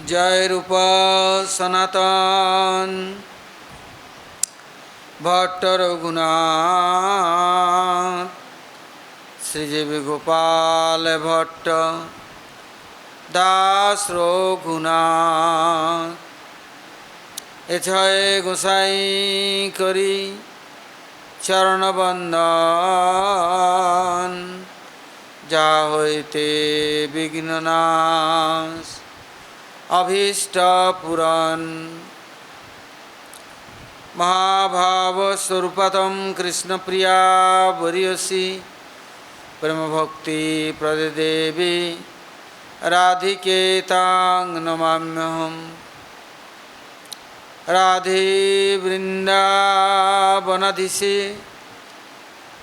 जय रूप सनातन भट्ट रघुनाथ श्रीजीव गोपाल भट्ट दास रघुनाथ एछय गोसाई करी चरण बंदन जा होते विघ्ननाश अभीष्ट पुराण महाभाव स्वरूपतम कृष्ण प्रिया वरियसी प्रेम भक्ति प्रदेवी राधिके तांग नमाम्यहम राधे वृंदावनाधीशे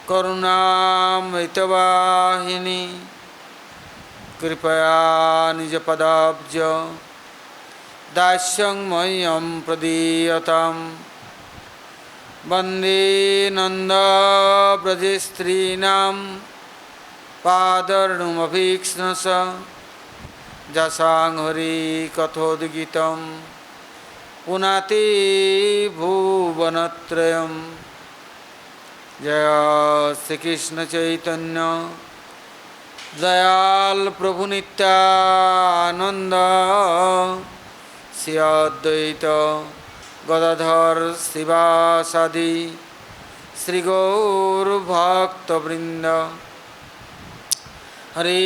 करुणामृतवाहिनी कृपया निजपदाब्ज दास्यं मह्यं प्रदीयतां वन्दे नन्दव्रजस्त्रीणां पादर्णुमभीक्ष्णश जसां हरिकथोद्गीतं पुनाति भुवनत्रयं जय श्रीकृष्ण चैतन्य दयाल प्रभु नित्यानंद श्री अद्वैत गदाधर शिवासादि श्री गौरभक्तवृंद हरे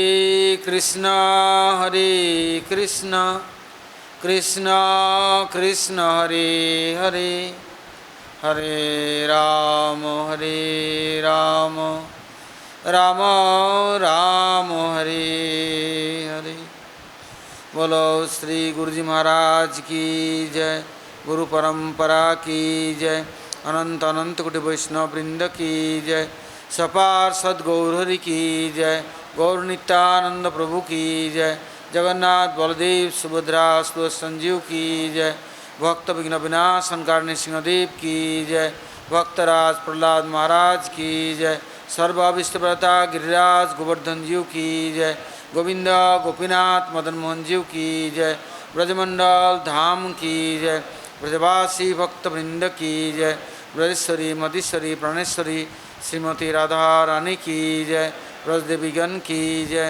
कृष्ण कृष्ण कृष्ण हरे हरे हरे राम राम राम हरे हरे। बोलो श्री गुरु जी महाराज की जय, गुरु परंपरा की जय, अनंत अनंत कोटि वैष्णव वृंद की जय, सपार सद्गौर हरि की जय, गौर नित्यानंद प्रभु की जय, जगन्नाथ बलदेव सुभद्रा सुर संजीव की जय, भक्त विघ्न विनाशन कारणी सिंहदेव की जय, भक्तराज प्रहलाद महाराज की जय, सर्वाभिष्टप्रता गिरिराज गोवर्धन जीव की जय, गोविंद गोपीनाथ मदन मोहन जीव की जय, ब्रजमंडल धाम की जय, ब्रजवासी भक्तवृंद की जय, ब्रजेश्वरी मधीश्वरी प्राणेश्वरी श्रीमती राधा रानी की जय, ब्रजदेवीगण की जय,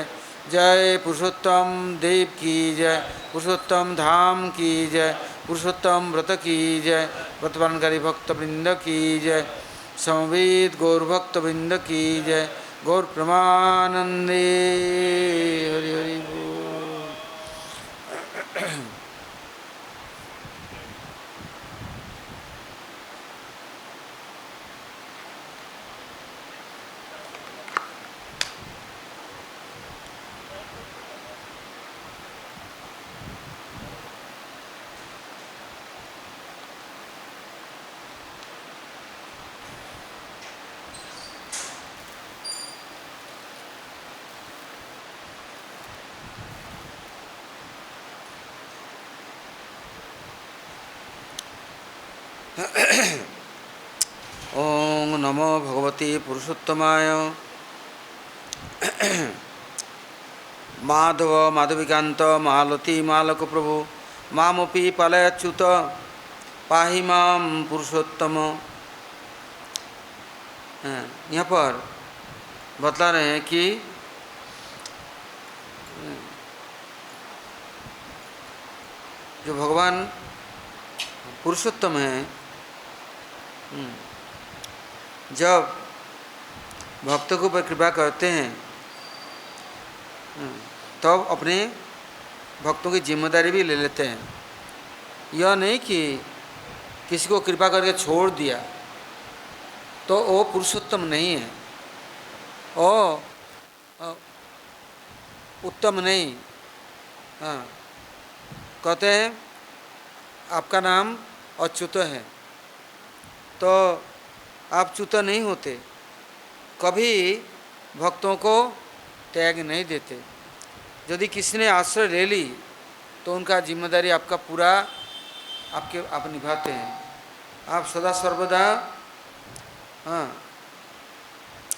जय पुरुषोत्तम देव की जय, पुरुषोत्तम धाम की जय, पुरुषोत्तम व्रत की जय, व्रतपालनकारी भक्तवृंद की जय, समवेत गौर भक्तवृंद की जय, गौर प्रमानंदे हरि हरि बोल। ओम नमो भगवते पुरुषोत्तमाय। माधव माधविकांत मालती मालक प्रभु मामपि पालयच्युत पाहि माम पुरुषोत्तम। यहाँ पर बतला रहे हैं कि जो भगवान पुरुषोत्तम हैं, जब भक्तों के ऊपर कृपा करते हैं तब अपने भक्तों की जिम्मेदारी भी ले लेते हैं। यह नहीं कि किसी को कृपा करके छोड़ दिया तो वो पुरुषोत्तम नहीं है, वो उत्तम नहीं। हाँ, कहते हैं आपका नाम अच्युत है तो आप च्युत नहीं होते, कभी भक्तों को त्याग नहीं देते। यदि किसी ने आश्रय ले ली तो उनका जिम्मेदारी आपका पूरा आप निभाते हैं। आप सदा सर्वदा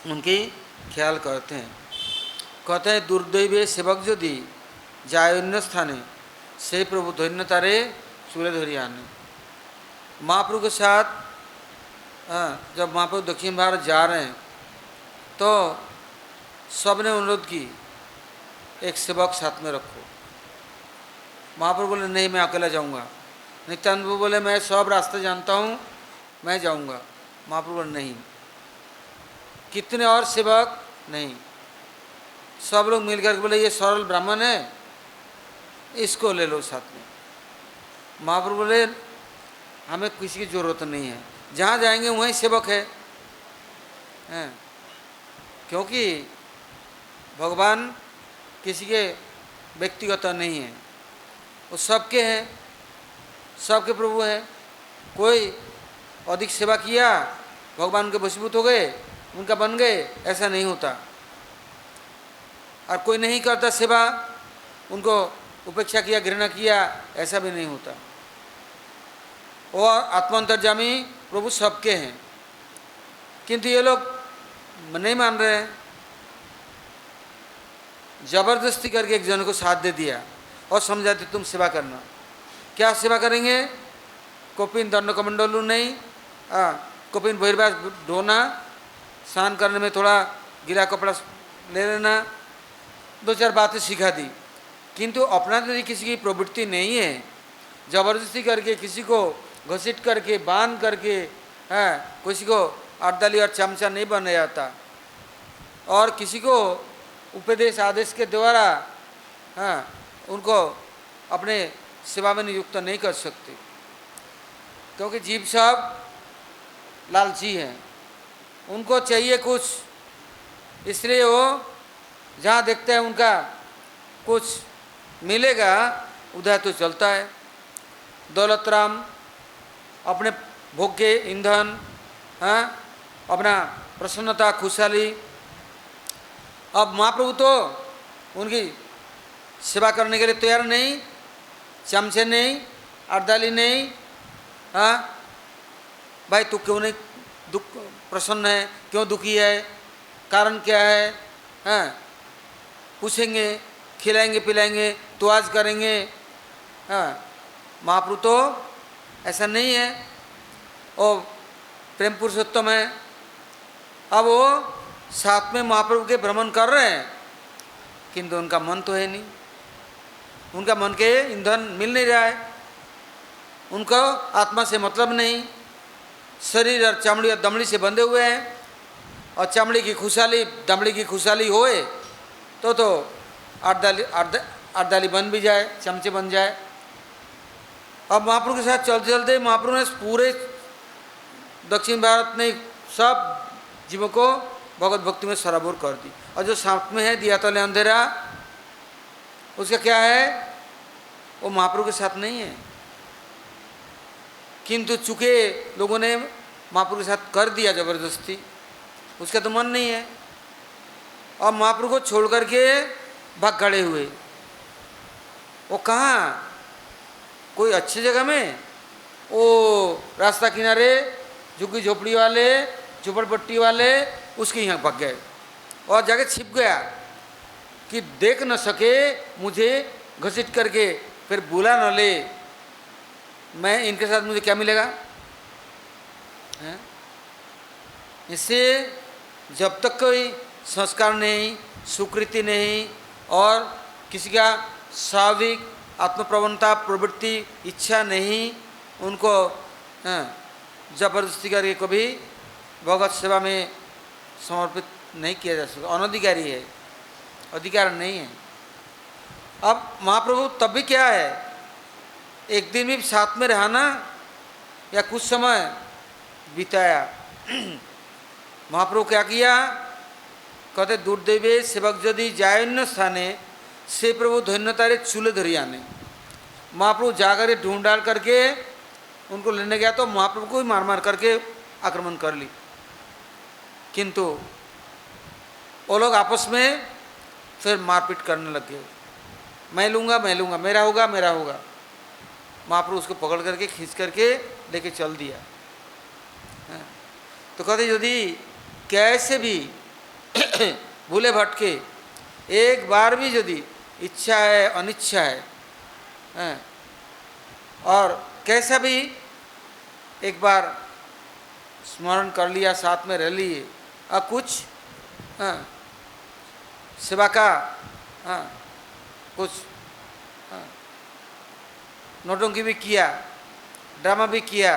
उनकी ख्याल करते हैं। कहते हैं दुर्दैवे सेवक यदि जाय अन्य स्थाने से प्रभु धन्यतारे चूल्हे धरी आने। महाप्रभु के साथ जब महाप्रभु दक्षिण भारत जा रहे हैं तो सबने अनुरोध की एक सेवक साथ में रखो। महाप्रभु बोले नहीं मैं अकेला जाऊंगा। नित्यानंद प्रभु बोले मैं सब रास्ते जानता हूँ, मैं जाऊंगा। महाप्रभु बोले नहीं। कितने और सेवक? नहीं। सब लोग मिलकर के बोले ये सरल ब्राह्मण है, इसको ले लो साथ में। महाप्रभु बोले हमें किसी की जरूरत नहीं है, जहाँ जाएंगे वहीं सेवक है। क्योंकि भगवान किसी के व्यक्तिगत नहीं है, वो सबके हैं, सबके प्रभु है। कोई अधिक सेवा किया भगवान उनके वशीभूत हो गए, उनका बन गए, ऐसा नहीं होता। और कोई नहीं करता सेवा, उनको उपेक्षा किया, घृणा किया, ऐसा भी नहीं होता। और आत्मांतर्जामी प्रभु सबके हैं, किंतु ये लोग नहीं मान रहे हैं। जबरदस्ती करके एक जन को साथ दे दिया और समझाते तुम सेवा करना। क्या सेवा करेंगे? कोपिन दंड कमंडलू नहीं, कोपिन बहिर्वास ढोना, स्नान करने में थोड़ा गीला कपड़ा ले लेना, दो चार बातें सिखा दी। किंतु अपना तो किसी की प्रवृत्ति नहीं है। जबरदस्ती करके किसी को घसीट करके बांध करके किसी को अड़दली और चमचा नहीं बना जाता। और किसी को उपदेश आदेश के द्वारा उनको अपने सेवा में नियुक्त नहीं कर सकते, क्योंकि जीव सब लालची हैं, उनको चाहिए कुछ, इसलिए वो जहाँ देखते हैं उनका कुछ मिलेगा उधर तो चलता है। दौलतराम अपने भोग के ईंधन, अपना प्रसन्नता, खुशहाली। अब महाप्रभु तो उनकी सेवा करने के लिए तैयार नहीं, चमचे नहीं, अर्दाली नहीं। भाई तू क्यों नहीं दुख प्रसन्न है, क्यों दुखी है, कारण क्या है? पूछेंगे, खिलाएंगे पिलाएंगे, तो आज करेंगे। महाप्रभु तो ऐसा नहीं है, और प्रेम पुरुषोत्तम है। अब वो साथ में महाप्रभु के भ्रमण कर रहे हैं, किंतु उनका मन तो है नहीं, उनका मन के ईंधन मिल नहीं रहा है, उनको आत्मा से मतलब नहीं। शरीर और चमड़ी और दमड़ी से बंधे हुए हैं, और चमड़ी की खुशहाली दमड़ी की खुशहाली होए तो अर्दाली बन भी जाए, चमचे बन जाए। अब महाप्रभु के साथ चलते चलते महाप्रभु ने पूरे दक्षिण भारत ने सब जीवों को भगवत भक्ति में सराबोर कर दी। और जो साथ में है दिया तले अंधेरा, उसका क्या है? वो महाप्रभु के साथ नहीं है, किंतु चूंकि लोगों ने महाप्रभु के साथ कर दिया जबरदस्ती, उसका तो मन नहीं है। और महाप्रभु को छोड़ करके भाग खड़े हुए। वो कहाँ? कोई अच्छी जगह में, वो रास्ता किनारे झुग्गी झोपड़ी वाले, झोपड़पट्टी वाले, उसके यहाँ भाग गए और जाके छिप गया कि देख न सके मुझे, घसीट करके फिर बुला न ले, मैं इनके साथ मुझे क्या मिलेगा? इससे जब तक कोई संस्कार नहीं, स्वीकृति नहीं, और किसी का स्वाभाविक आत्मप्रवणता, प्रवृत्ति, इच्छा नहीं, उनको जबरदस्ती करके कभी भगवत सेवा में समर्पित नहीं किया जा सकता। अनधिकारी है, अधिकार नहीं है। अब महाप्रभु तब भी क्या है, एक दिन भी साथ में रहना या कुछ समय बिताया। महाप्रभु क्या किया? कहते दुर्दैवे सेवक यदि जायन्य स्थाने से प्रभु धन्यतारे चूल्हे धरी आने। महाप्रभु जाकर ढूंढ डाल करके उनको लेने गया तो महाप्रभु को ही मार मार करके आक्रमण कर ली। किंतु वो लोग आपस में फिर मारपीट करने लग गए, मैं लूँगा, मेरा होगा, मेरा होगा। महाप्रभु उसको पकड़ करके खींच करके लेके चल दिया। तो कहते यदि कैसे भी भूले भटके एक बार भी यदि इच्छा है, अनिच्छा है, हैं, और कैसा भी एक बार स्मरण कर लिया, साथ में रह लिए, और कुछ हाँ, सेवा का हाँ, कुछ हाँ, नौटंकी भी किया, ड्रामा भी किया,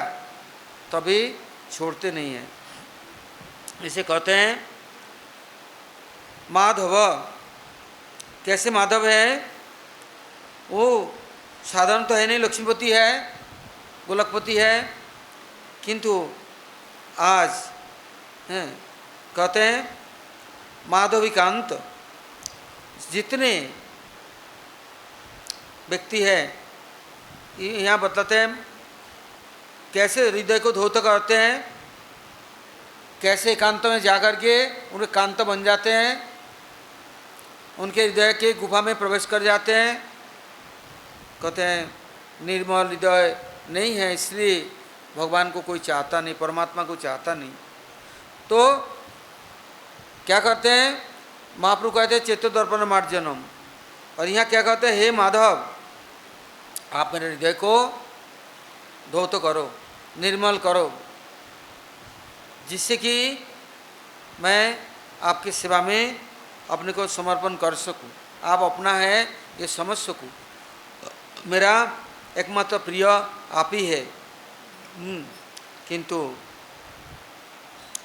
तभी छोड़ते नहीं हैं। इसे कहते हैं माधव। कैसे माधव है? वो साधारण तो है नहीं, लक्ष्मीपति है, गोलकपति है, किंतु आज हैं कहते हैं माधविकांत। जितने व्यक्ति है, यहाँ बताते हैं कैसे हृदय को धौत करते हैं, कैसे एकांत में जाकर के उनके कांत बन जाते हैं, उनके हृदय के गुफा में प्रवेश कर जाते हैं। कहते हैं निर्मल हृदय नहीं है, इसलिए भगवान को कोई चाहता नहीं, परमात्मा को चाहता नहीं। तो क्या करते हैं? महाप्रभु कहते हैं चेतो दर्पण मार्जनम। और यहाँ क्या कहते हैं? हे माधव, आप मेरे हृदय को धौत करो, निर्मल करो, जिससे कि मैं आपकी सेवा में अपने को समर्पण कर सकूं, आप अपना है ये समझ सकूं। मेरा एकमात्र प्रिय आप ही है, किंतु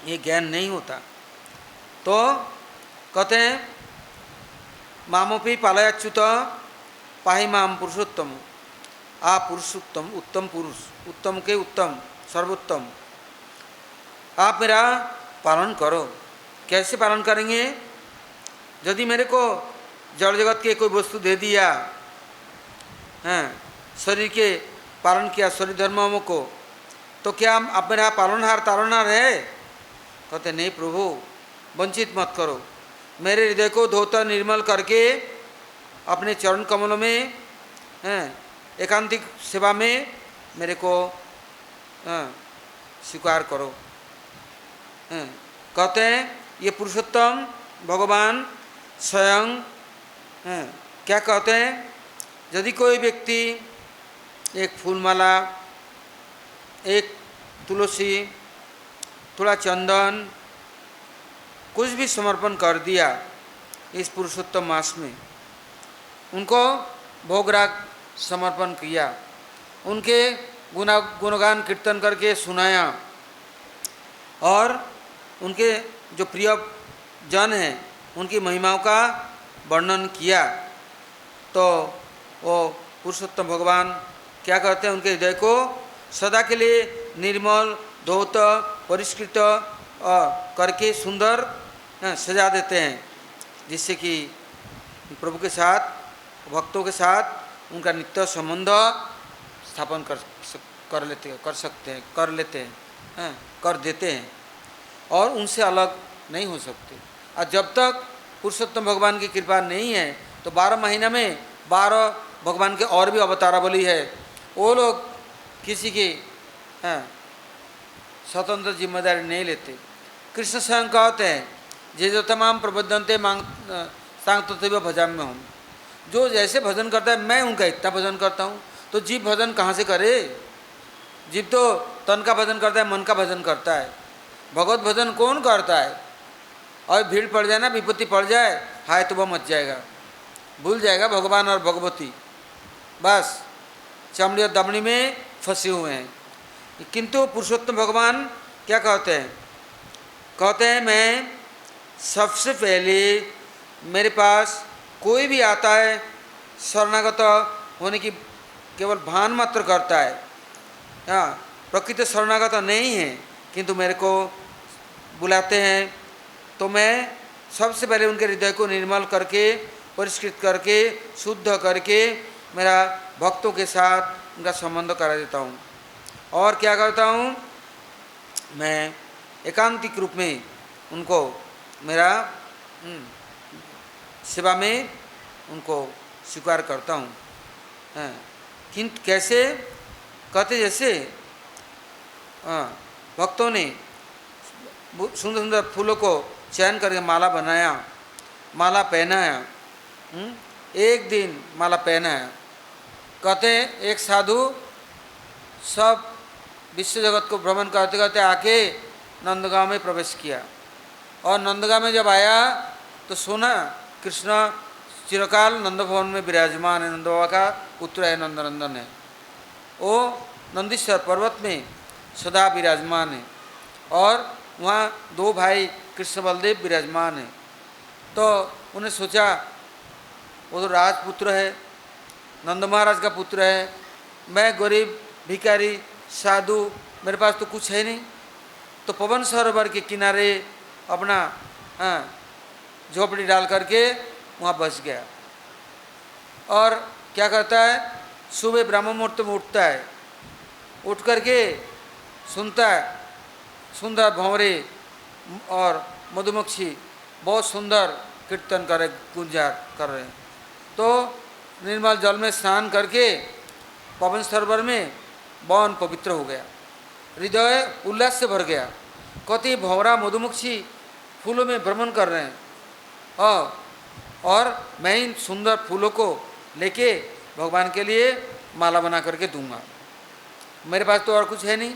ये ज्ञान नहीं होता। तो कहते हैं मामोपि पालयाच्युत पाहि माम पुरुषोत्तम। आप पुरुषोत्तम, उत्तम पुरुष, उत्तम के उत्तम, सर्वोत्तम, आप मेरा पालन करो। कैसे पालन करेंगे? यदि मेरे को जड़ जगत के कोई वस्तु दे दिया, हैं, शरीर के पालन किया, शरीर धर्मों को, तो क्या आप मेरा पालनहार तालनहार है? कहते नहीं प्रभु, वंचित मत करो, मेरे हृदय को धोता निर्मल करके अपने चरण कमलों में हैं एकांतिक सेवा में मेरे को स्वीकार करो। कहते हैं ये पुरुषोत्तम भगवान स्वयं क्या कहते हैं? यदि कोई व्यक्ति एक फूलमाला, एक तुलसी, थोड़ा चंदन, कुछ भी समर्पण कर दिया इस पुरुषोत्तम मास में, उनको भोगराग समर्पण किया, उनके गुणगान कीर्तन करके सुनाया, और उनके जो प्रिय जन हैं उनकी महिमाओं का वर्णन किया, तो वो पुरुषोत्तम भगवान क्या करते हैं? उनके हृदय को सदा के लिए निर्मल, धौत, परिष्कृत करके सुंदर सजा देते हैं, जिससे कि प्रभु के साथ, भक्तों के साथ उनका नित्य संबंध स्थापन कर लेते हैं, कर देते हैं, और उनसे अलग नहीं हो सकते। और जब तक पुरुषोत्तम भगवान की कृपा नहीं है तो 12 महीना में 12 भगवान के और भी अवतारावली है, वो लोग किसी की स्वतंत्र जिम्मेदारी नहीं लेते। कृष्ण स्वयं कहते हैं जे जो तमाम प्रबद्धनते मांग सांग तथैव भजाम्य हूँ। जो जैसे भजन करता है मैं उनका इतना भजन करता हूँ। तो जीव भजन कहाँ से करे? जीव तो तन का भजन करता है, मन का भजन करता है। भगवत भजन कौन करता है? और भीड़ पड़ जाए ना, विपत्ति पड़ जाए, हाय तो वह मच जाएगा, भूल जाएगा भगवान और भगवती, बस चमड़ी और दमड़ी में फंसे हुए हैं। किंतु पुरुषोत्तम भगवान क्या कहते हैं? कहते हैं मैं सबसे पहले, मेरे पास कोई भी आता है शरणागत होने की केवल भान मात्र करता है, हाँ प्रकृति शरणागत नहीं है, किंतु मेरे को बुलाते हैं तो मैं सबसे पहले उनके हृदय को निर्मल करके, परिष्कृत करके, शुद्ध करके मेरा भक्तों के साथ उनका संबंध करा देता हूँ। और क्या करता हूँ? मैं एकांतिक रूप में उनको मेरा सेवा में उनको स्वीकार करता हूँ। किंतु कैसे? कहते जैसे भक्तों ने सुंदर सुंदर फूलों को चयन करके माला बनाया, माला पहनाया, एक दिन माला पहनाया, कहते हैं एक साधु सब विश्व जगत को भ्रमण करते करते आके नंदगांव में प्रवेश किया। और नंदगांव में जब आया तो सुना कृष्ण चिरकाल नंद भवन में विराजमान है, नंद बाबा का पुत्र है, नंदनंदन है। वो नंदीश्वर पर्वत में सदा विराजमान है और वहाँ दो भाई कृष्ण बलदेव विराजमान है। तो उन्हें सोचा वो तो राजपुत्र है, नंद महाराज का पुत्र है, मैं गरीब भिखारी साधु, मेरे पास तो कुछ है नहीं। तो पवन सरोवर के किनारे अपना झोपड़ी डाल करके वहाँ बस गया। और क्या करता है, सुबह ब्रह्म मुहूर्त में उठता है, उठ करके सुनता है सुंदर भंवरे और मधुमक्खी बहुत सुंदर कीर्तन कर रहे, गुंजार कर रहे हैं। तो निर्मल जल में स्नान करके पवन सरोवर में वन पवित्र हो गया, हृदय उल्लास से भर गया। कहती भंवरा मधुमक्खी फूलों में भ्रमण कर रहे हैं और मैं इन सुंदर फूलों को लेके भगवान के लिए माला बना करके दूंगा, मेरे पास तो और कुछ है नहीं।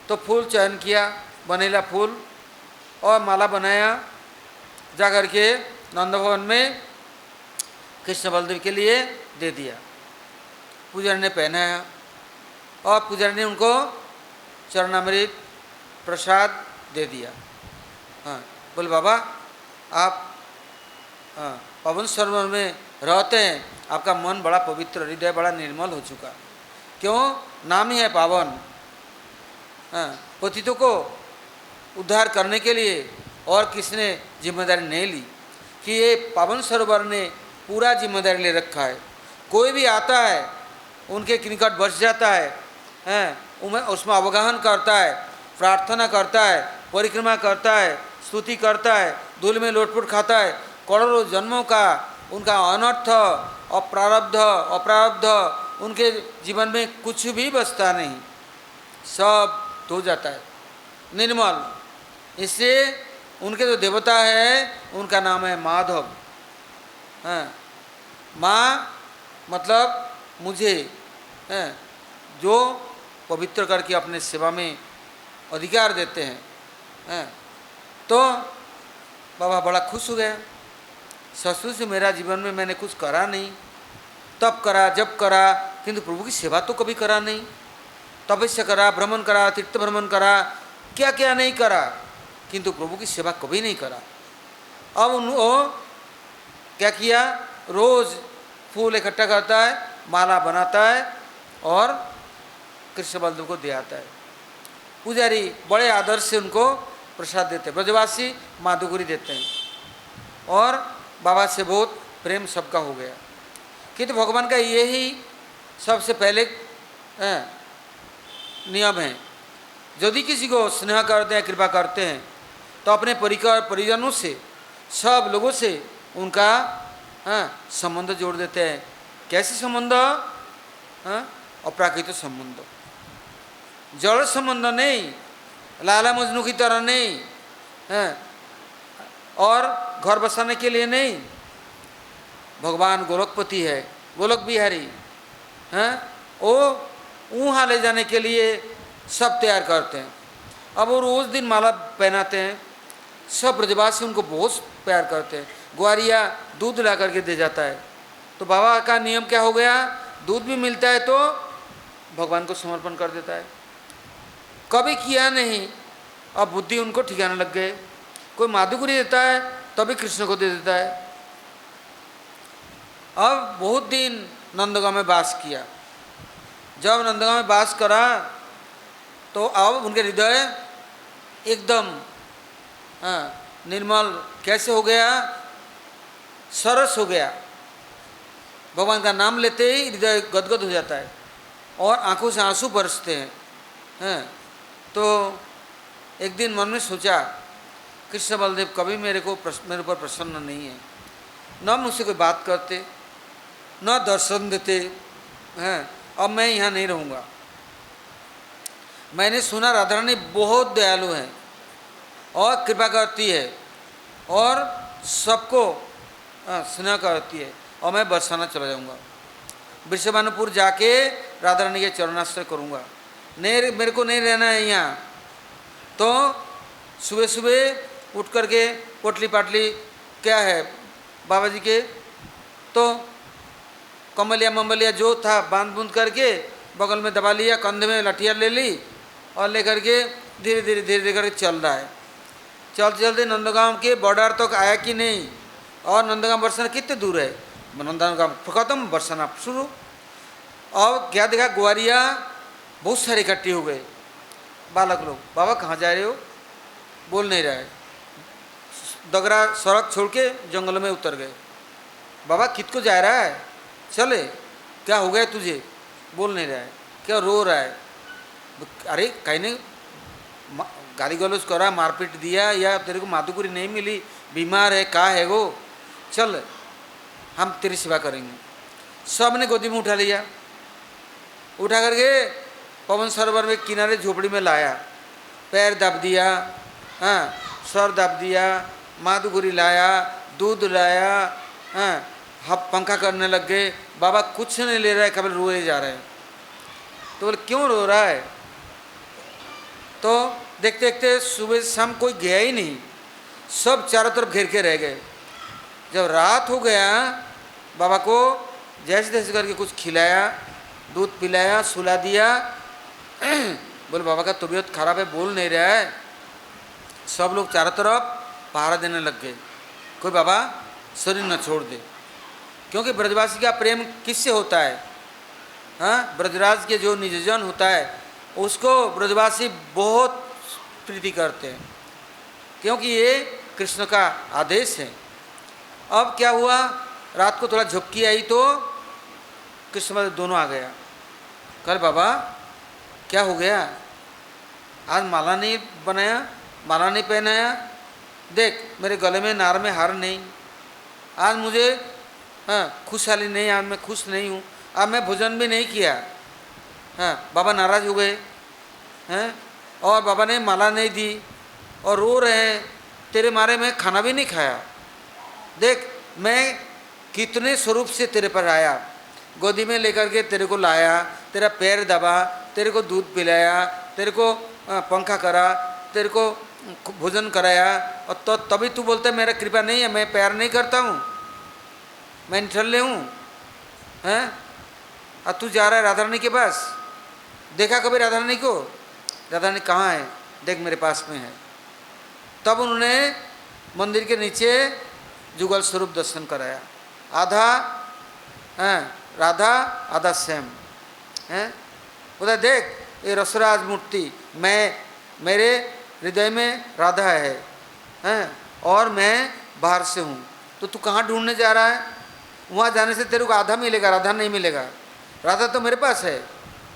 तो फूल चयन किया, बनेला फूल, और माला बनाया, जा कर के नंद भवन में कृष्ण बलदेव के लिए दे दिया। पुजारी ने पहनाया और पुजारी ने उनको चरणामृत प्रसाद दे दिया। हाँ, बोले बाबा आप पवन सरोवर में रहते हैं, आपका मन बड़ा पवित्र, हृदय बड़ा निर्मल हो चुका। क्यों? नाम ही है पावन। पतितों को उद्धार करने के लिए और किसने जिम्मेदारी नहीं ली कि ये पावन सरोवर ने पूरा जिम्मेदारी ले रखा है। कोई भी आता है उनके निकट बस जाता है, उसमें अवगाहन करता है, प्रार्थना करता है, परिक्रमा करता है, स्तुति करता है, धूल में लोटपुट खाता है। करोड़ों जन्मों का उनका अनर्थ अप्रारब्ध अप्रारब्ध उनके जीवन में कुछ भी बचता नहीं, सब धो जाता है निर्मल। इसलिए उनके जो देवता है उनका नाम है माधव। माँ मतलब मुझे जो पवित्र करके अपने सेवा में अधिकार देते हैं। तो बाबा बड़ा खुश हो गया, ससुर से मेरा जीवन में मैंने कुछ करा नहीं, तप करा जप करा, किंतु प्रभु की सेवा तो कभी करा नहीं। तपस्या करा, भ्रमण करा, तीर्थ भ्रमण करा, क्या क्या नहीं करा, किंतु प्रभु की सेवा कभी नहीं करा। अब वो क्या किया, रोज फूल इकट्ठा करता है, माला बनाता है और कृष्ण बलदेव को दे आता है। पुजारी बड़े आदर से उनको प्रसाद देते हैं, ब्रजवासी माधुगुरी देते हैं और बाबा से बहुत प्रेम सबका हो गया। किंतु भगवान का यही सबसे पहले नियम है, यदि किसी को स्नेह करते हैं, कृपा करते हैं, तो अपने परिजनों से, सब लोगों से उनका संबंध जोड़ देते हैं। कैसे संबंध? अप्राकृत संबंध, जड़ संबंध नहीं, लाला मजनू की तरह नहीं, और घर बसाने के लिए नहीं। भगवान गोलोकपति है, गोलोक बिहारी हैं, वो वहाँ ले जाने के लिए सब तैयार करते हैं। अब वो रोज़ दिन माला पहनाते हैं, सब ब्रजवासी उनको बहुत प्यार करते हैं। ग्वारिया दूध ला करके दे जाता है, तो बाबा का नियम क्या हो गया, दूध भी मिलता है तो भगवान को समर्पण कर देता है। कभी किया नहीं, अब बुद्धि उनको ठिकाने लग गए। कोई माधुगुरी देता है तभी कृष्ण को दे देता है। अब बहुत दिन नंदगांव में वास किया। जब नंदगांव में वास करा तो अब उनके हृदय एकदम निर्मल कैसे हो गया, सरस हो गया। भगवान का नाम लेते ही हृदय गदगद हो जाता है और आंखों से आंसू बरसते हैं। तो एक दिन मन में सोचा, कृष्ण बलदेव कभी मेरे ऊपर प्रसन्न नहीं है, न मुझसे कोई बात करते, न दर्शन देते हैं। अब मैं यहाँ नहीं रहूँगा। मैंने सुना राधा रानी बहुत दयालु है और कृपा करती है और सबको स्नेह करती है, और मैं बरसाना चला जाऊँगा। वृषभानुपुर जाके राधा रानी के चरणाश्रय करूँगा, नहीं मेरे को नहीं रहना है यहाँ। तो सुबह सुबह उठ करके पोटली पाटली क्या है बाबा जी के, तो कमलिया मम्बलिया जो था बांध बूंद करके बगल में दबा लिया, कंधे में लठिया ले ली और लेकर के धीरे धीरे करके चल रहा है। चलते चलते नंदगांव के बॉर्डर तक आया कि नहीं, और नंदगांव बरसाना कितने दूर है, नंदगांव खत्म बरसाना शुरू। और क्या देखा, ग्वारिया बहुत सारे इकट्ठे हो गए बालक लोग। बाबा कहाँ जा रहे हो, बोल नहीं रहा है। दगरा सड़क छोड़ के जंगल में उतर गए। बाबा कित को जा रहा है, चले, क्या हो गया तुझे, बोल नहीं रहा है, क्या रो रहा है। अरे कहीं नहीं गाली गलौज करा, मारपीट दिया, या तेरे को माधुपुरी नहीं मिली, बीमार है, कहाँ है वो, चल हम तेरी सेवा करेंगे। सब ने गोदी में उठा लिया, उठा करके पवन सरोवर में किनारे झोपड़ी में लाया, पैर दब दिया, हाँ सर दब दिया, माधुपुरी लाया, दूध लाया, हाँ हब पंखा करने लग गए। बाबा कुछ नहीं ले रहा है, केवल रोए जा रहे हैं। तो बोले क्यों रो रहा है, तो देखते देखते सुबह शाम कोई गया ही नहीं, सब चारों तरफ घेर के रह गए। जब रात हो गया, बाबा को जैसे तैसे करके कुछ खिलाया, दूध पिलाया, सुला दिया। बोले बाबा का तबीयत खराब है, बोल नहीं रहा है। सब लोग चारों तरफ पहरा देने लग गए, कोई बाबा शरीर न छोड़ दे, क्योंकि ब्रजवासी का प्रेम किससे होता है, हाँ ब्रजराज के जो निजजन होता है उसको ब्रजवासी बहुत प्रीति करते हैं, क्योंकि ये कृष्ण का आदेश है। अब क्या हुआ, रात को थोड़ा झपकी आई तो कृष्ण दोनों आ गया। कल बाबा क्या हो गया, आज माला नहीं बनाया, माला नहीं पहनाया, देख मेरे गले में नार में हार नहीं, आज मुझे हाँ खुशहाली नहीं, आज मैं खुश नहीं हूँ, आज मैं भोजन भी नहीं किया। हाँ बाबा नाराज़ हो गए हैं, और बाबा ने माला नहीं दी और रो रहे हैं, तेरे मारे मैं खाना भी नहीं खाया। देख मैं कितने स्वरूप से तेरे पर आया, गोदी में लेकर के तेरे को लाया, तेरा पैर दबा, तेरे को दूध पिलाया, तेरे को पंखा करा, तेरे को भोजन कराया, और तो तभी तू बोलता है मेरा कृपा नहीं है, मैं प्यार नहीं करता हूँ, मैं निठल्ले हूँ, हैं? और तू जा रहा है राधा रानी के पास, देखा कभी राधा रानी को, राधा रानी कहाँ है, देख मेरे पास में है। तब उन्होंने मंदिर के नीचे जुगल स्वरूप दर्शन कराया, आधा हैं राधा आधा श्याम हैं। बोला देख ये रसराज मूर्ति, मैं मेरे हृदय में राधा है हैं, और मैं बाहर से हूँ, तो तू कहाँ ढूंढने जा रहा है, वहाँ जाने से तेरे को आधा मिलेगा, राधा नहीं मिलेगा, राधा तो मेरे पास है,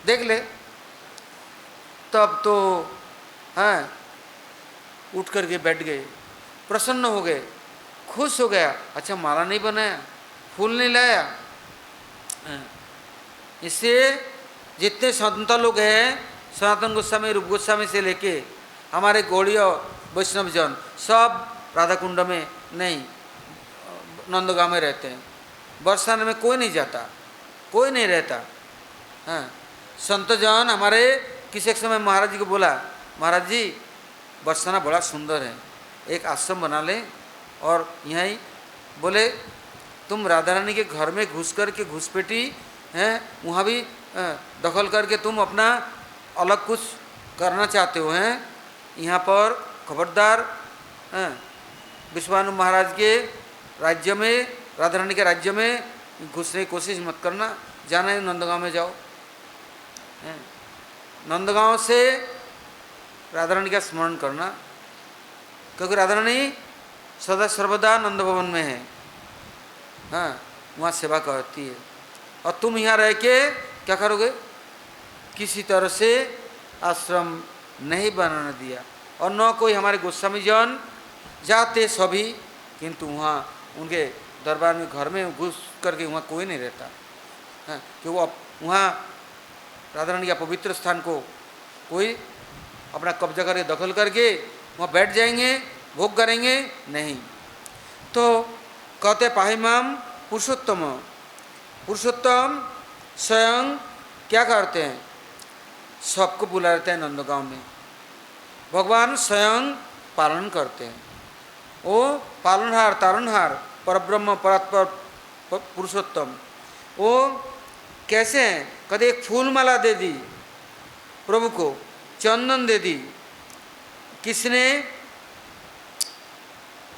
देख ले। तब तो हाँ उठ करके बैठ गए, प्रसन्न हो गए, खुश हो गया। अच्छा माला नहीं बनाया, फूल नहीं लाया। इससे जितने संत लोग हैं, सनातन गोस्वामी, रूप गोस्वामी से लेके हमारे गौड़ीय वैष्णवजन, सब राधा कुंड में नहीं, नंदगांव में रहते हैं। बरसाने में कोई नहीं जाता, कोई नहीं रहता। हाँ संतजन हमारे किसी एक समय महाराज जी को बोला, महाराज जी बरसाना बड़ा सुंदर है, एक आश्रम बना लें और यहीं। बोले तुम राधा रानी के घर में घुस कर के घुसपैठी हैं, वहाँ भी दखल करके तुम अपना अलग कुछ करना चाहते हो हैं, यहाँ पर खबरदार विश्वानु महाराज के राज्य में, राधा रानी के राज्य में घुसने की कोशिश मत करना, जाना है नंदगांव में जाओ। नंदगांव से राधा रानी का स्मरण करना, क्योंकि राधा रानी सदा सर्वदा नंद भवन में है, हाँ वहाँ सेवा करती है। और तुम यहाँ रह के क्या करोगे, किसी तरह से आश्रम नहीं बनाने दिया, और न कोई हमारे गोस्वामी जन जाते सभी, किंतु वहाँ उनके दरबार में घर में घुस करके वहाँ कोई नहीं रहता, हाँ कि वो वहाँ राधा रानी का पवित्र स्थान को कोई अपना कब्जा करके दखल करके वहाँ बैठ जाएंगे, भोग करेंगे नहीं। तो कहते पाहिमाम पुरुषोत्तम, पुरुषोत्तम स्वयं क्या करते हैं, सबको बुलाते हैं नंदगांव में। भगवान स्वयं पालन करते हैं। वो पालनहार तारणहार परब्रह्म परात्पर पुरुषोत्तम, वो कैसे हैं? कभी एक फूल माला दे दी प्रभु को, चंदन दे दी, किसने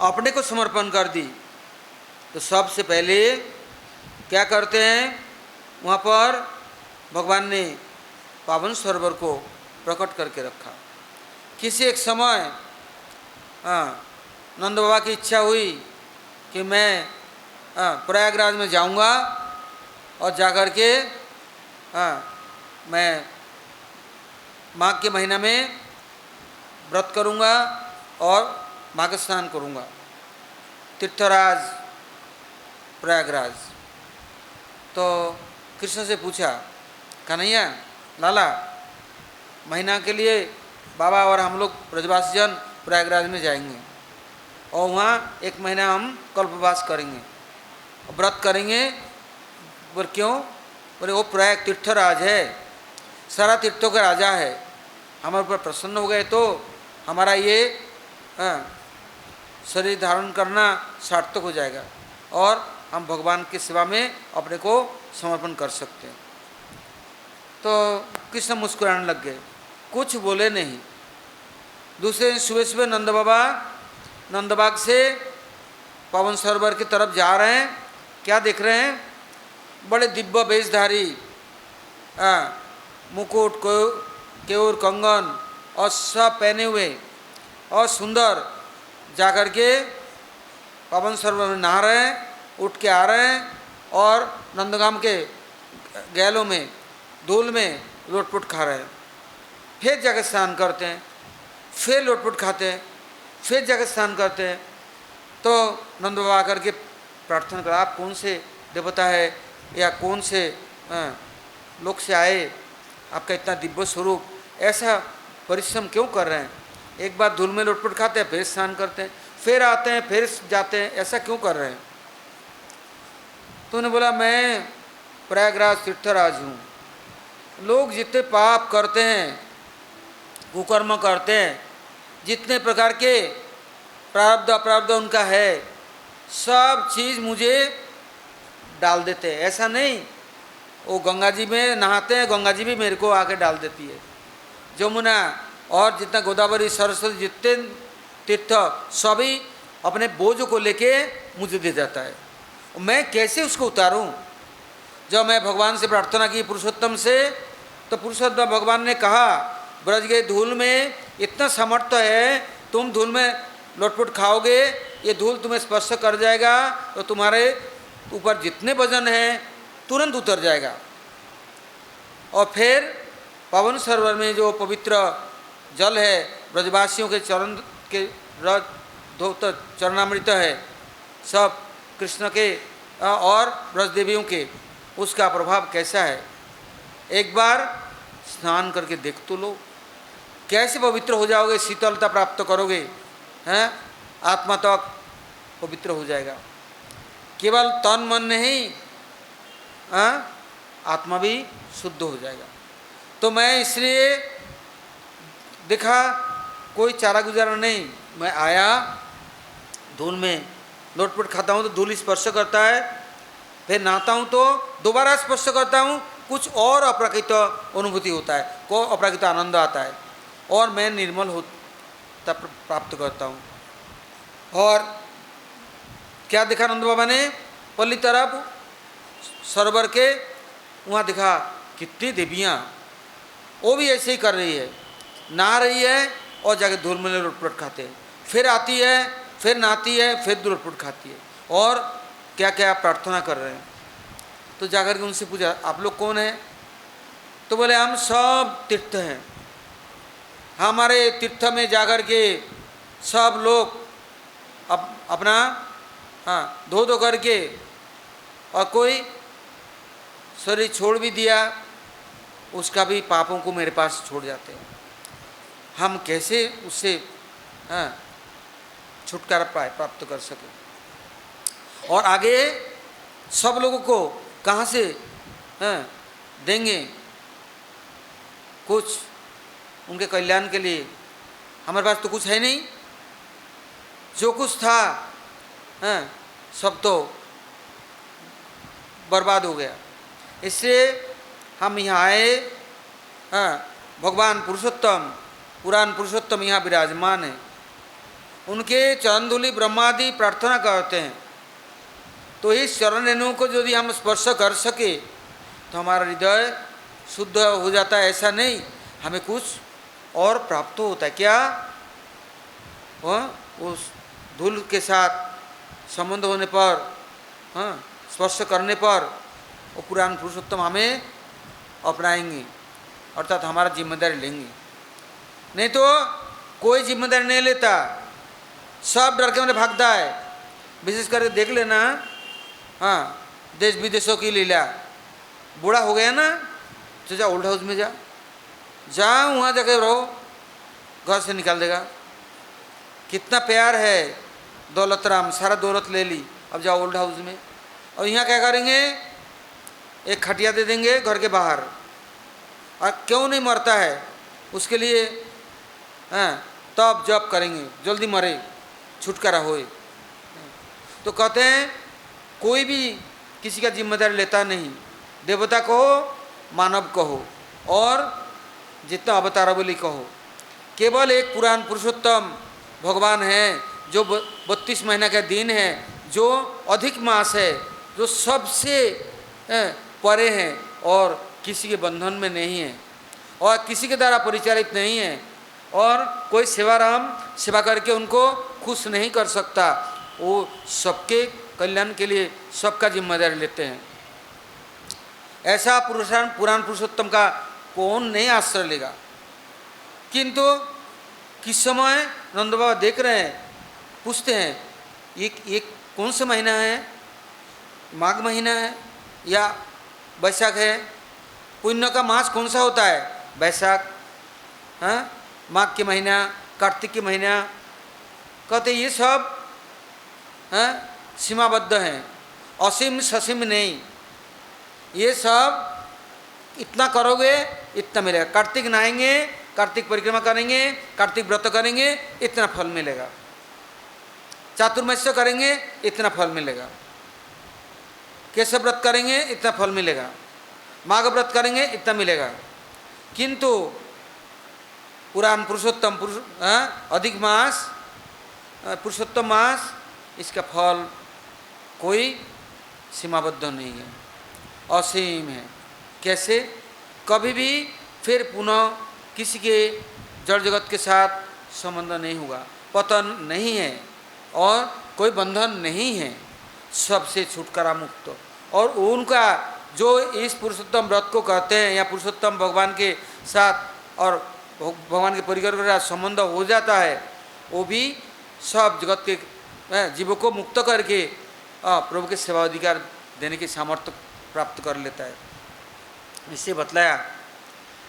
अपने को समर्पण कर दी। तो सबसे पहले क्या करते हैं, वहाँ पर भगवान ने पावन सरोवर को प्रकट करके रखा। किसी एक समय नंद बाबा की इच्छा हुई कि मैं प्रयागराज में जाऊंगा और जाकर के मैं माघ के महीना में व्रत करूंगा और माघ स्नान करूंगा। तीर्थराज प्रयागराज। तो कृष्ण से पूछा, कन्हैया लाला, महीना के लिए बाबा और हम लोग ब्रजवासी जन प्रयागराज में जाएंगे और वहाँ एक महीना हम कल्पवास करेंगे, व्रत करेंगे। बोले क्यों? बोले वो प्रयाग तीर्थराज है, सारा तीर्थों का राजा है, हमारे ऊपर प्रसन्न हो गए तो हमारा ये शरीर धारण करना सार्थक हो जाएगा और हम भगवान की सेवा में अपने को समर्पण कर सकते हैं। तो कृष्ण मुस्कुराने लग गए, कुछ बोले नहीं। दूसरे दिन सुबह सुबह नंदबाग से पावन सरोवर की तरफ जा रहे हैं। क्या देख रहे हैं? बड़े दिव्य वेशधारी, मुकुट केयूर कंगन और सब पहने हुए और सुंदर जाकर के पावन सरोवर में नहा रहे हैं, उठ के आ रहे हैं और नंदगाम के गैलों में धूल में लोटपुट खा रहे हैं। फिर जाकर स्नान करते हैं, फिर लोटपुट खाते हैं, फिर जाकर स्नान करते हैं। तो नंद बाबा आकर के प्रार्थना करा, आप कौन से देवता है या कौन से लोक से आए, आपका इतना दिव्य स्वरूप, ऐसा परिश्रम क्यों कर रहे हैं? एक बार धूल में लोटपुट खाते हैं, फिर स्नान करते हैं, फिर आते हैं, फिर जाते हैं, ऐसा क्यों कर रहे हैं? तो उन्होंने बोला, मैं प्रयागराज तीर्थराज हूँ। लोग जितने पाप करते हैं, कुकर्म करते हैं, जितने प्रकार के प्रारब्ध अप्रारब्ध उनका है, सब चीज़ मुझे डाल देते हैं। ऐसा नहीं, वो गंगा जी में नहाते हैं, गंगा जी भी मेरे को आके डाल देती है। जमुना और जितना गोदावरी सरस्वती जितने तीर्थ सभी अपने बोझ को लेके मुझे दे जाता है। मैं कैसे उसको उतारूं? जब मैं भगवान से प्रार्थना की पुरुषोत्तम से, तो पुरुषोत्तम भगवान ने कहा, ब्रज के धूल में इतना सामर्थ्य है, तुम धूल में लोटपुट खाओगे, ये धूल तुम्हें स्पर्श कर जाएगा तो तुम्हारे ऊपर जितने वजन हैं तुरंत उतर जाएगा। और फिर पावन सरोवर में जो पवित्र जल है, ब्रजवासियों के चरण के धौत चरणामृत है, सब कृष्ण के और ब्रज देवियों के, उसका प्रभाव कैसा है? एक बार स्नान करके देख तो लो, कैसे पवित्र हो जाओगे, शीतलता प्राप्त करोगे, हैं? आत्मा तक पवित्र हो जाएगा। केवल तन मन नहीं, आत्मा भी शुद्ध हो जाएगा। तो मैं इसलिए देखा कोई चारा गुजारा नहीं, मैं आया, धूल में लोटपुट खाता हूँ तो धूल स्पर्श करता है, फिर नहाता हूँ तो दोबारा स्पर्श करता हूँ, कुछ और अपराकृत अनुभूति होता है, को अपराकृत आनंद आता है और मैं निर्मल होता प्राप्त करता हूँ। और क्या देखा नंद बाबा ने? पल्ली तरफ सरोवर के वहाँ देखा कितनी देवियाँ, वो भी ऐसे ही कर रही है, नहा रही है और जाके धूल में लोटपुट खाते हैं, फिर आती है, फिर नहाती है, फिर लोटपुट खाती है और क्या क्या प्रार्थना कर रहे हैं। तो जाकर के उनसे पूछा, आप लोग कौन हैं? तो बोले, हम सब तीर्थ हैं, हमारे तीर्थ में जाकर के सब लोग अपना धो करके, और कोई शरीर छोड़ भी दिया, उसका भी पापों को मेरे पास छोड़ जाते हैं। हम कैसे उससे छुटकारा प्राप्त कर सके? और आगे सब लोगों को कहाँ से देंगे कुछ उनके कल्याण के लिए। हमारे पास तो कुछ है नहीं, जो कुछ था सब तो बर्बाद हो गया। इससे हम यहाँ आए, भगवान पुरुषोत्तम, पुराण पुरुषोत्तम यहाँ विराजमान है, उनके चरण धूलि ब्रह्मादि प्रार्थना करते हैं। तो इस चरण रेणु को यदि हम स्पर्श कर सके तो हमारा हृदय शुद्ध हो जाता है। ऐसा नहीं, हमें कुछ और प्राप्त होता है। क्या? उस धूल के साथ संबंध होने पर, स्पर्श करने पर वो पुराण पुरुषोत्तम हमें अपनाएंगे, अर्थात हमारा जिम्मेदारी लेंगे। नहीं तो कोई जिम्मेदारी नहीं लेता, सब डर के मैंने भागता है। विशेष करके देख लेना, देश विदेशों की लीला। बूढ़ा हो गया ना, तो जा ओल्ड हाउस में जा, वहाँ जाके रहो, घर से निकाल देगा। कितना प्यार है दौलत राम, सारा दौलत ले ली, अब जाओ ओल्ड हाउस में। और यहाँ क्या करेंगे? एक खटिया दे देंगे घर के बाहर। और क्यों नहीं मरता है उसके लिए तब जब करेंगे, जल्दी मरे, छुटकारा होए। तो कहते हैं कोई भी किसी का जिम्मेदारी लेता नहीं, देवता कहो, मानव कहो, और जितना अवतारावली कहो, केवल एक पुराण पुरुषोत्तम भगवान है, जो 32 महीना का दिन है, जो अधिक मास है, जो सबसे परे हैं और किसी के बंधन में नहीं है और किसी के द्वारा परिचालित नहीं है, और कोई सेवाराम सेवा करके उनको खुश नहीं कर सकता। वो सबके कल्याण के लिए सबका जिम्मेदारी लेते हैं। ऐसा पुराण पुरुषोत्तम का कौन नहीं आश्रय लेगा? किंतु किस समय नंद बाबा देख रहे हैं, पूछते हैं ये कौन सा महीना है? माघ महीना है या बैसाख है? पुण्य का मास कौन सा होता है? बैसाख। माघ के महीना, कार्तिक के महीना। कहते ये सब सीमाबद्ध हैं, असीम ससीम नहीं। ये सब इतना करोगे इतना मिलेगा। कार्तिक नहाएंगे, कार्तिक परिक्रमा करेंगे, कार्तिक व्रत करेंगे, इतना फल मिलेगा। चातुर्मास्य करेंगे, इतना फल मिलेगा। केशव व्रत करेंगे, इतना फल मिलेगा। माघ व्रत करेंगे, इतना मिलेगा। किंतु पुराण पुरुषोत्तम अधिक मास, पुरुषोत्तम मास, इसका फल कोई सीमाबद्ध नहीं है, असीम है। कैसे? कभी भी फिर पुनः किसी के जड़ जगत के साथ संबंध नहीं होगा, पतन नहीं है और कोई बंधन नहीं है, सबसे छुटकारा मुक्त। और उनका जो इस पुरुषोत्तम व्रत को कहते हैं या पुरुषोत्तम भगवान के साथ और भगवान के परिकर के साथ संबंध हो जाता है, वो भी सब जगत के जीवों को मुक्त करके प्रभु के सेवा अधिकार देने की सामर्थ्य प्राप्त कर लेता है। इससे बतलाया,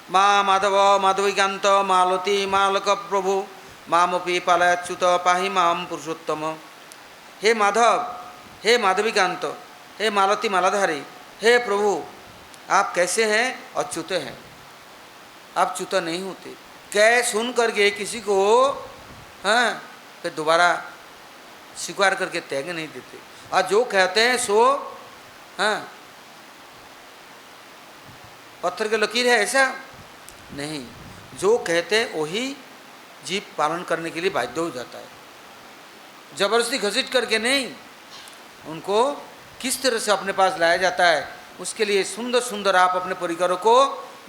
माँ माधव माधवीकांत मालती मालक प्रभु मामपि पालयच्युत पाहि माम पुरुषोत्तम। हे माधव, हे माधवीकांत, हे मालती मालाधारी, हे प्रभु, आप कैसे हैं? अच्युत हैं, आप च्युत नहीं होते। कह सुन करके किसी को फिर दोबारा स्वीकार करके त्याग नहीं देते। और जो कहते हैं सो पत्थर के लकीर है, ऐसा नहीं। जो कहते हैं वही जीव पालन करने के लिए बाध्य हो जाता है। जबरदस्ती घसीट करके नहीं, उनको किस तरह से अपने पास लाया जाता है, उसके लिए सुंदर सुंदर आप अपने परिकरों को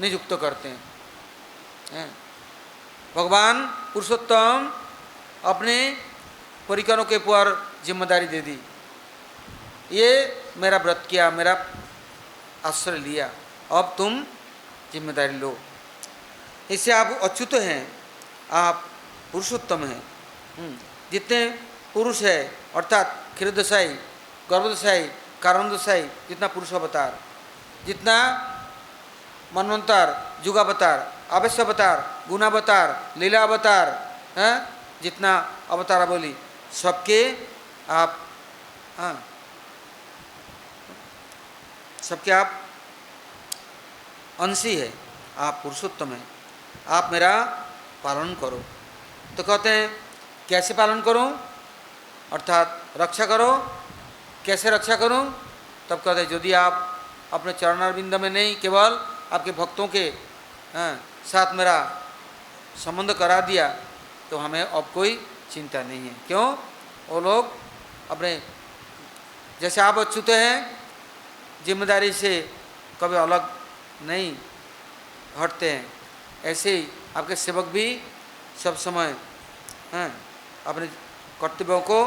नियुक्त करते हैं। भगवान पुरुषोत्तम अपने परिकरों के ऊपर जिम्मेदारी दे दी, ये मेरा व्रत किया, मेरा आश्रय लिया, अब तुम जिम्मेदारी लो। इससे आप अच्युत हैं, आप पुरुषोत्तम हैं। जितने पुरुष है अर्थात क्षीरदशाई, गर्भदशाई, कारणदशाई, जितना पुरुष अवतार, जितना मनवंतर, युगावतार, आवेशावतार, गुणावतार, लीला अवतार, जितना अवतार बोली, सबके आप सबके आप अंशी है, आप पुरुषोत्तम हैं, आप मेरा पालन करो। तो कहते हैं कैसे पालन करूं, अर्थात रक्षा करो। कैसे रक्षा करूं? तब कहते हैं यदि आप अपने चरणारविंद में नहीं, केवल आपके भक्तों के साथ मेरा संबंध करा दिया तो हमें अब कोई चिंता नहीं है। क्यों? वो लोग अपने जैसे आप अछूते हैं, जिम्मेदारी से कभी अलग नहीं हटते हैं, ऐसे ही आपके सेवक भी सब समय अपने कर्तव्यों को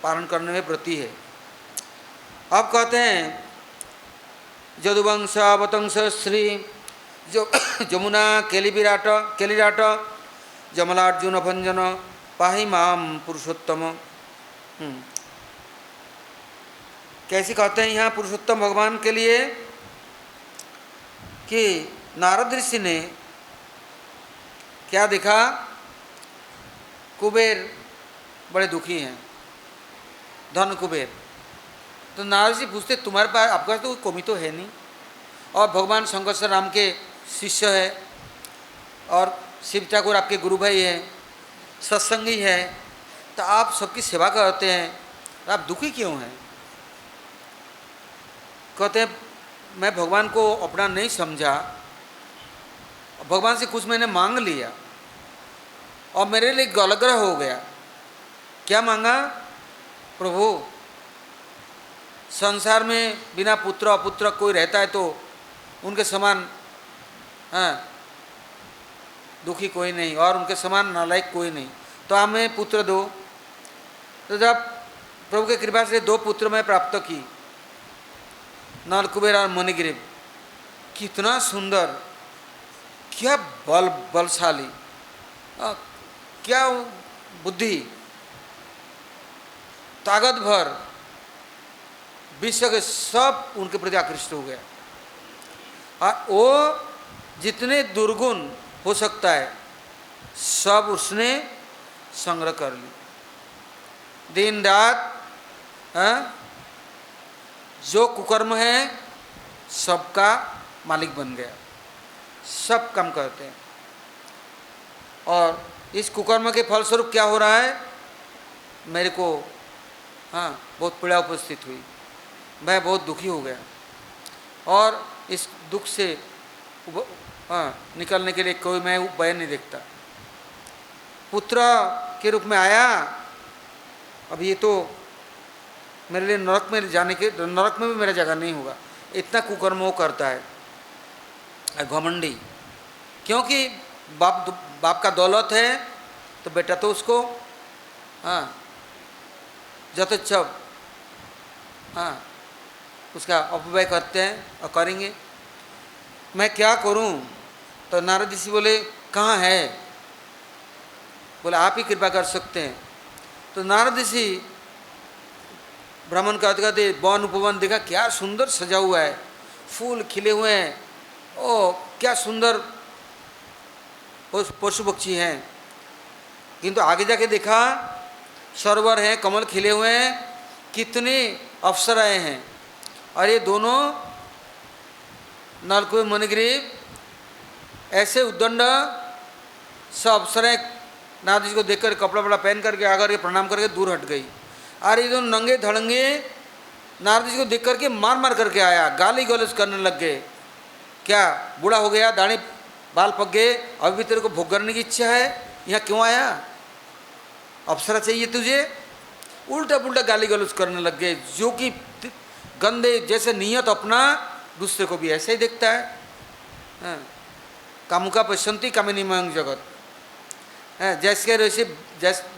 पालन करने में प्रति है। अब कहते हैं यदुवंश अवतंश श्री जो जमुना केलिराट जमलार्जुन भंजन पाहि माम पुरुषोत्तम। कैसे कहते हैं यहाँ पुरुषोत्तम भगवान के लिए कि नारद ऋषि ने क्या देखा, कुबेर बड़े दुखी हैं, धन कुबेर। तो नारद ऋषि पूछते तुम्हारे पास, आपके पास तो कोई कमी तो है नहीं, और भगवान शंकर राम के शिष्य है और शिव ठाकुर आपके गुरु भाई हैं, सत्संगी है, तो आप सबकी सेवा करते हैं, तो आप दुखी क्यों हैं? कहते हैं मैं भगवान को अपना नहीं समझा, भगवान से कुछ मैंने मांग लिया और मेरे लिए गलग्रह हो गया। क्या मांगा? प्रभु संसार में बिना पुत्र अपुत्र कोई रहता है तो उनके समान दुखी कोई नहीं और उनके समान नालायक कोई नहीं, तो हमें पुत्र दो। तो जब प्रभु की कृपा से 2 पुत्र मैं प्राप्त की, नलकुबेर और मणिग्रीव। कितना सुंदर, क्या बलशाली, क्या बुद्धि, ताकत भर, विश्व के सब उनके प्रति आकृष्ट हो गया। और वो जितने दुर्गुण हो सकता है सब उसने संग्रह कर ली। दिन रात जो कुकर्म है सबका मालिक बन गया, सब काम करते हैं। और इस कुकर्म के फलस्वरूप क्या हो रहा है, मेरे को बहुत पीड़ा उपस्थित हुई, मैं बहुत दुखी हो गया और इस दुख से निकलने के लिए कोई मैं उपाय नहीं देखता। पुत्र के रूप में आया, अब ये तो मेरे लिए नरक में जाने के, नरक में भी मेरा जगह नहीं होगा, इतना कुकर्म वो करता है। घमंडी, क्योंकि बाप का दौलत है तो बेटा तो उसको जतोत्सव उसका अपव्यय करते हैं और करेंगे। मैं क्या करूं? तो नारद ऋषि बोले कहाँ है? बोले आप ही कृपा कर सकते हैं। तो नारद ऋषि भ्रमण करते करते वन उपवन देखा, क्या सुंदर सजा हुआ है, फूल खिले हुए हैं, ओ क्या सुंदर पशु पक्षी हैं। किंतु आगे जाके देखा सरोवर हैं, कमल खिले हुए हैं, कितने अप्सराएं हैं, और ये दोनों नलकुबेर मणिग्रीव ऐसे उद्दंड सब अप्सराएं नारद जी को देखकर कपड़ा वपड़ा पहन करके आकर के प्रणाम करके दूर हट गई। और ये दोनों नंगे धड़ंगे नारद जी को देख करके मार मार करके आया, गाली गलौज करने लग गए। क्या बूढ़ा हो गया, दाढ़ी बाल पक गए, अभी भी तेरे को भोग करने की इच्छा है, यहाँ क्यों आया, अप्सरा चाहिए तुझे? उल्टा पुल्टा गाली गलौज करने लग गए, जो कि गंदे जैसे नियत अपना दूसरे को भी ऐसे ही देखता है। कामुका पश्यंती कामिनी मयंग जगत, जैसे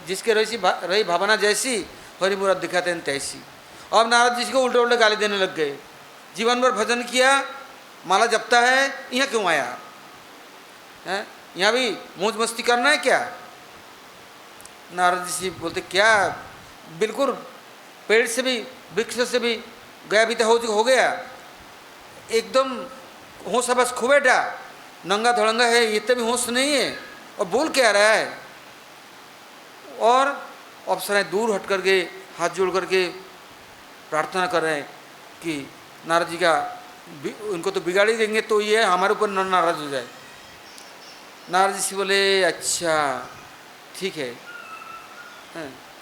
जिसके रही भावना जैसी हरि मुराद दिखाते हैं तैसी। अब नारद जी को उल्टे उल्टे गाली देने लग गए। जीवन भर भजन किया, माला जपता है, यहाँ क्यों आया है? यहाँ भी मौज मस्ती करना है क्या? नारद जी बोलते क्या, बिल्कुल पेड़ से भी वृक्ष से भी गया भी तो हो गया, एकदम होश बस खो बैठा, नंगा धड़ंगा है, इतने भी होश नहीं है और बोल क्या रहा है। और अप्सराएं दूर हट करके हाथ जोड़ करके प्रार्थना कर रहे हैं कि नारद जी का उनको तो बिगाड़ ही देंगे, तो ये हमारे ऊपर नाराज हो जाए। नारद जी बोले अच्छा ठीक है,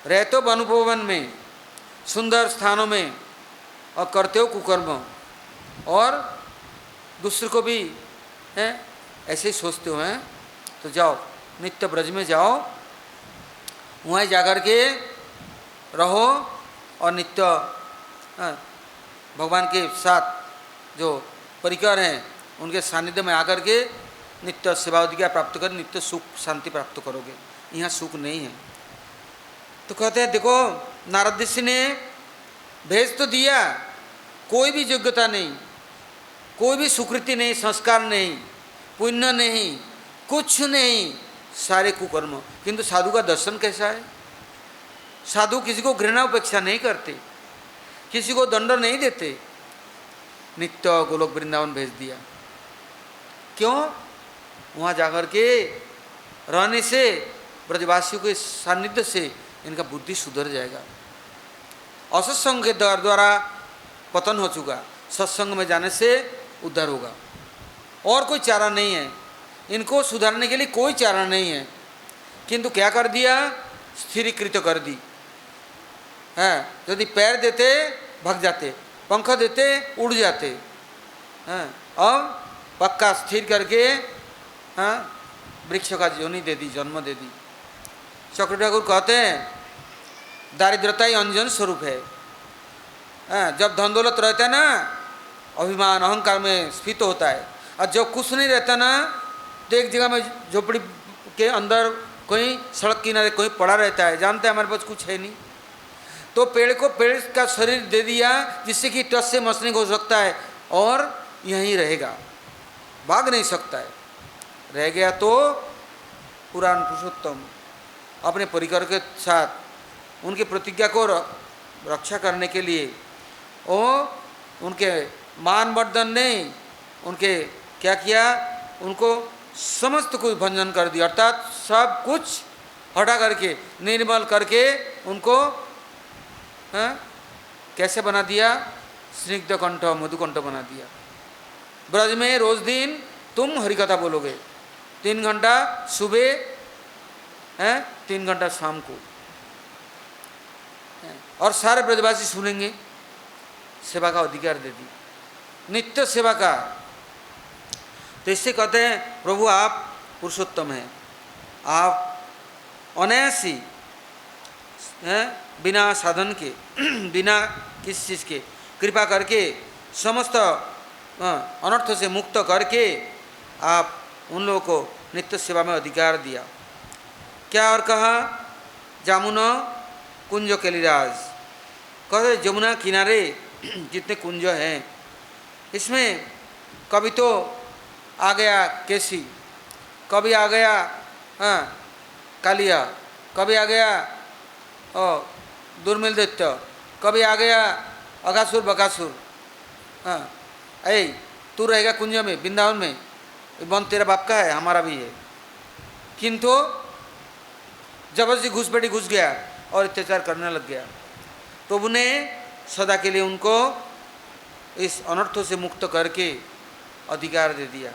रह तो वनुपवन में, सुंदर स्थानों में, और करते हो कुकर्म, और दूसरे को भी हैं ऐसे ही सोचते हो हैं, तो जाओ नित्य ब्रज में जाओ, वहाँ जाकर के रहो और नित्य भगवान के साथ जो परिकर हैं उनके सानिध्य में आकर के नित्य सेवाधिकार प्राप्त कर नित्य सुख शांति प्राप्त करोगे। यहाँ सुख नहीं है। तो कहते हैं देखो नारद ऋषि ने भेज तो दिया, कोई भी योग्यता नहीं, कोई भी सुकृति नहीं, संस्कार नहीं, पुण्य नहीं, कुछ नहीं, सारे कुकर्म। किंतु साधु का दर्शन कैसा है? साधु किसी को घृणा उपेक्षा नहीं करते, किसी को दंड नहीं देते। नित्य गोलोक वृंदावन भेज दिया। क्यों? वहाँ जाकर के रहने से, ब्रजवासियों के सानिध्य से इनका बुद्धि सुधर जाएगा। असत्संग के द्वारा पतन हो चुका, सत्संग में जाने से उद्धार होगा। और कोई चारा नहीं है, इनको सुधारने के लिए कोई चारा नहीं है। किंतु क्या कर दिया? स्थिरीकृत कर दी है। यदि पैर देते भाग जाते, पंख देते उड़ जाते हैं। अब पक्का स्थिर करके वृक्ष का योनि दे दी, जन्म दे दी। चक्र ठाकुर कहते हैं दारिद्रता ही अंजन स्वरूप है। जब धन दौलत रहता है ना, अभिमान अहंकार में स्फीत होता है, और जब कुछ नहीं रहता ना, तो एक जगह में झोपड़ी के अंदर कोई सड़क किनारे कोई पड़ा रहता है, जानते हैं हमारे पास कुछ है नहीं, तो पेड़ को पेड़ का शरीर दे दिया जिससे कि टस से मस नहीं हो सकता है और यहीं रहेगा, भाग नहीं सकता है। रह गया तो पुराण पुरुषोत्तम अपने परिकर के साथ उनकी प्रतिज्ञा को रक्षा करने के लिए, और उनके मान वर्धन नहीं, उनके क्या किया, उनको समस्त कुछ भंजन कर दिया, अर्थात सब कुछ हटा करके निर्मल करके उनको कैसे बना दिया? स्निग्ध कंठ मधुकंठ बना दिया। ब्रज में रोज दिन तुम हरिकथा बोलोगे, 3 घंटा सुबह 3 घंटा शाम को, और सारे ब्रजवासी सुनेंगे। सेवा का अधिकार दे दी, नित्य सेवा का। तो इससे कहते हैं प्रभु आप पुरुषोत्तम हैं, आप अनायासी हैं, बिना साधन के, बिना किसी चीज़ के कृपा करके समस्त अनर्थ से मुक्त करके आप उन लोगों को नित्य सेवा में अधिकार दिया। क्या और कहा? जामुना कुंज कैलिराज, कहते जमुना किनारे जितने कुंज हैं, इसमें कभी तो आ गया केसी, कभी आ गया कालिया, कभी आ गया दुर्मिल दैत्य, कभी आ गया अगासुर बकासुर। ऐ तू रहेगा कुंज में, वृंदावन में, वन तेरा बाप का है, हमारा भी है। किंतु जबरदस्ती घुसपैठी घुस गया और अत्याचार करने लग गया। तो उन्हें सदा के लिए उनको इस अनर्थों से मुक्त करके अधिकार दे दिया,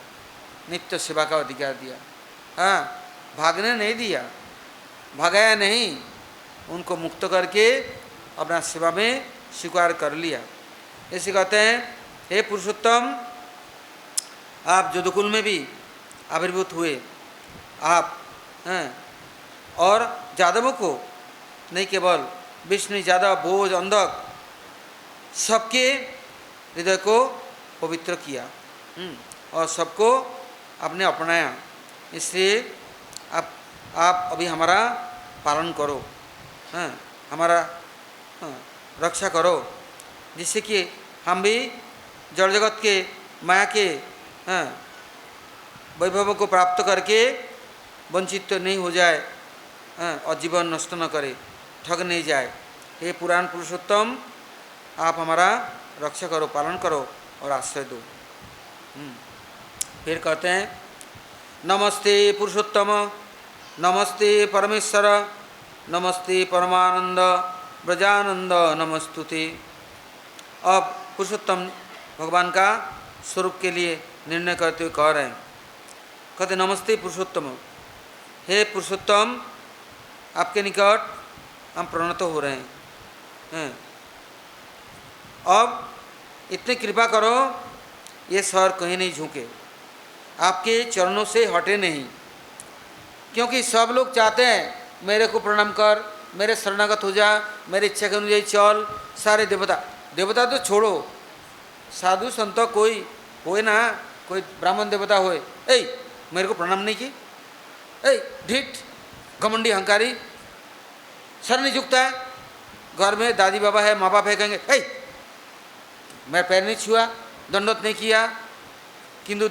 नित्य सेवा का अधिकार दिया। हाँ, भागने नहीं दिया, भगाया नहीं, उनको मुक्त करके अपना सेवा में स्वीकार कर लिया। ऐसे कहते हैं हे पुरुषोत्तम, आप जदुकुल में भी आविर्भूत हुए, आप हैं, और यादवों को नहीं, केवल विष्णु यादव भोज अंधक सबके हृदय को पवित्र किया और सबको आपने अपनाया। इसलिए आप अभी हमारा पालन करो, हमारा रक्षा करो, जिससे कि हम भी जड़ जगत के माया के वैभव को प्राप्त करके वंचित नहीं हो जाए और जीवन नष्ट न करे, ठग नहीं जाए। हे पुराण पुरुषोत्तम, आप हमारा रक्षा करो, पालन करो और आश्रय दो। फिर कहते हैं नमस्ते पुरुषोत्तम, नमस्ते परमेश्वर, नमस्ते परमानंद ब्रजानंद नमस्तुते। अब पुरुषोत्तम भगवान का स्वरूप के लिए निर्णय करते हुए कह रहे हैं। कहते नमस्ते पुरुषोत्तम, हे पुरुषोत्तम आपके निकट हम प्रणत हो रहे हैं। अब इतनी कृपा करो ये शहर कहीं नहीं झुके, आपके चरणों से हटे नहीं, क्योंकि सब लोग चाहते हैं मेरे को प्रणाम कर, मेरे शरणागत हो जा, मेरी इच्छा के अनुयायी चल। सारे देवता, देवता तो छोड़ो, साधु संत कोई होए ना, कोई ब्राह्मण देवता होए, ए मेरे को प्रणाम नहीं की, ए ढीठ घमंडी अहंकारी, सर नहीं झुकता है। घर में दादी बाबा है, माँ बाप है, कहेंगे ए मैं पैर नहीं छुआ, दंडवत नहीं किया, किंतु